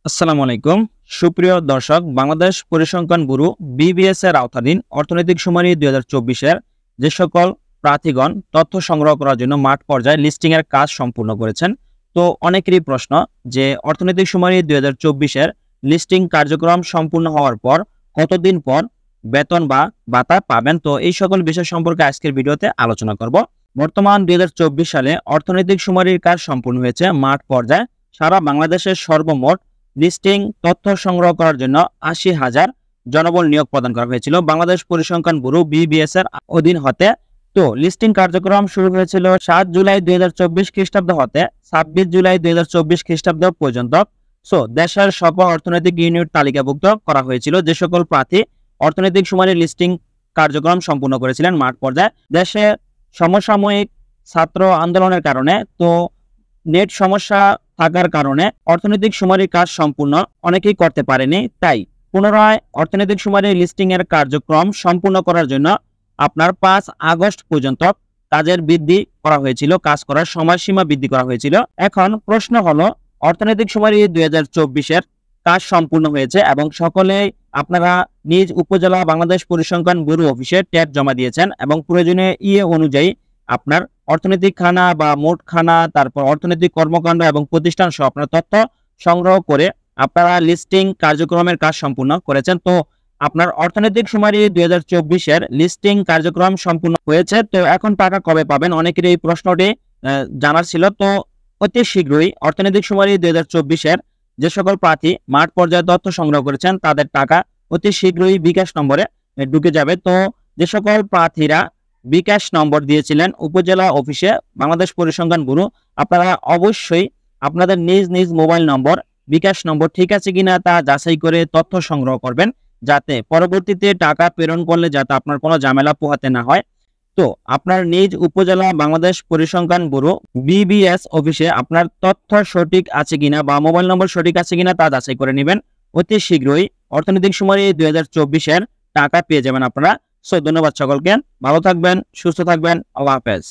আসসালামু আলাইকুম সুপ্রিয় দর্শক, বাংলাদেশ পরিসংখ্যান ব্যুরো বিবিএস এর আওতাধীন অর্থনৈতিক শুমারি 2024 এর যে সকল প্রার্থীগণ তথ্য সংগ্রহ করার জন্য মাঠ পর্যায়ে লিস্টিং এর কাজ সম্পূর্ণ করেছেন। তো অনেকেরই প্রশ্ন যে অর্থনৈতিক শুমারি 2024 এর লিস্টিং কার্যক্রম সম্পূর্ণ হওয়ার পর কতদিন পর বেতন বা ভাতা পাবেন। তো এই সকল বিষয় সম্পর্কে আজকের ভিডিওতে আলোচনা করব। বর্তমান 2024 সালে অর্থনৈতিক শুমারির কাজ সম্পূর্ণ হয়েছে মাঠ পর্যায়ে। সারা বাংলাদেশের সর্বমোট লিস্টিং তথ্য সংগ্রহ করার জন্য 80,000 জনবল নিয়োগ প্রদান করা হয়েছিল বাংলাদেশ পরিসংখ্যান ব্যুরো বিবিএস এর অধীন হতে। তো লিস্টিং কার্যক্রম শুরু হয়েছিল 7 জুলাই 2024 খ্রিস্টাব্দ হতে 26 জুলাই 2024 খ্রিস্টাব্দ পর্যন্ত। দেশের সকল অর্থনৈতিক ইউনিট তালিকাভুক্ত করা হয়েছিল যে সকল প্রার্থী অর্থনৈতিক শুমারি লিস্টিং কার্যক্রম সম্পূর্ণ করেছিলেন মাঠ পর্যায়ে। দেশে সমসাময়িক ছাত্র আন্দোলনের কারণে নেট সমস্যা থাকার কারণে অর্থনৈতিক শুমারির কাজ সম্পূর্ণ অনেকেই করতে পারেনি। তাই পুনরায় অর্থনৈতিক শুমারি লিস্টিং এর কার্যক্রম সম্পূর্ণ করার জন্য আপনার 5 আগস্ট পর্যন্ত কাজের বৃদ্ধি করা হয়েছিল, কাজ করার সময়সীমা বৃদ্ধি করা হয়েছিল। এখন প্রশ্ন হলো, অর্থনৈতিক শুমারি 2024 এর কাজ সম্পূর্ণ হয়েছে এবং সকলেই আপনারা নিজ উপজেলা বাংলাদেশ পরিসংখ্যান ব্যুরো অফিসে ট্যাগ জমা দিয়েছেন এবং প্রয়োজনীয় ইয়ে অনুযায়ী আপনার অর্থনৈতিক খানা বা মোট খানা, তারপর অর্থনৈতিক কর্মকাণ্ড এবং প্রতিষ্ঠান সহ আপনার তথ্য সংগ্রহ করে আপনারা লিস্টিং কার্যক্রমের কাজ সম্পূর্ণ করেছেন। তো আপনার অর্থনৈতিক শুমারি 2024 এর লিস্টিং কার্যক্রম সম্পূর্ণ হয়েছে। তো এখন টাকা কবে পাবেন, অনেকের এই প্রশ্নটি জানার ছিল। তো অতি শীঘ্রই অর্থনৈতিক শুমারি 2024 এর যে সকল প্রার্থী মাঠ পর্যায়ে তথ্য সংগ্রহ করেছেন তাদের টাকা অতি শীঘ্রই বিকাশ নম্বরে ঢুকে যাবে। তো যে সকল প্রার্থীরা বিকাশ নম্বর দিয়েছিলেন উপজেলা অফিসে বাংলাদেশ পরিসংখ্যান ব্যুরো, আপনারা অবশ্যই আপনাদের নিজ নিজ মোবাইল নম্বর বিকাশ নম্বর ঠিক আছে কিনা তা যাচাই করে তথ্য সংগ্রহ করবেন, যাতে পরবর্তীতে টাকা প্রেরণ করলে যাতে আপনার কোনো ঝামেলা পোহাতে না হয়। তো আপনার নিজ উপজেলা বাংলাদেশ পরিসংখ্যান ব্যুরো বিবিএস অফিসে আপনার তথ্য সঠিক আছে কিনা বা মোবাইল নম্বর সঠিক আছে কিনা তা যাচাই করে নেবেন। অতি শীঘ্রই অর্থনৈতিক শুমারি 2024 এর টাকা পেয়ে যাবেন আপনারা। ধন্যবাদ সকলকে, ভালো থাকবেন, সুস্থ থাকবেন, আল্লাহ হাফেজ।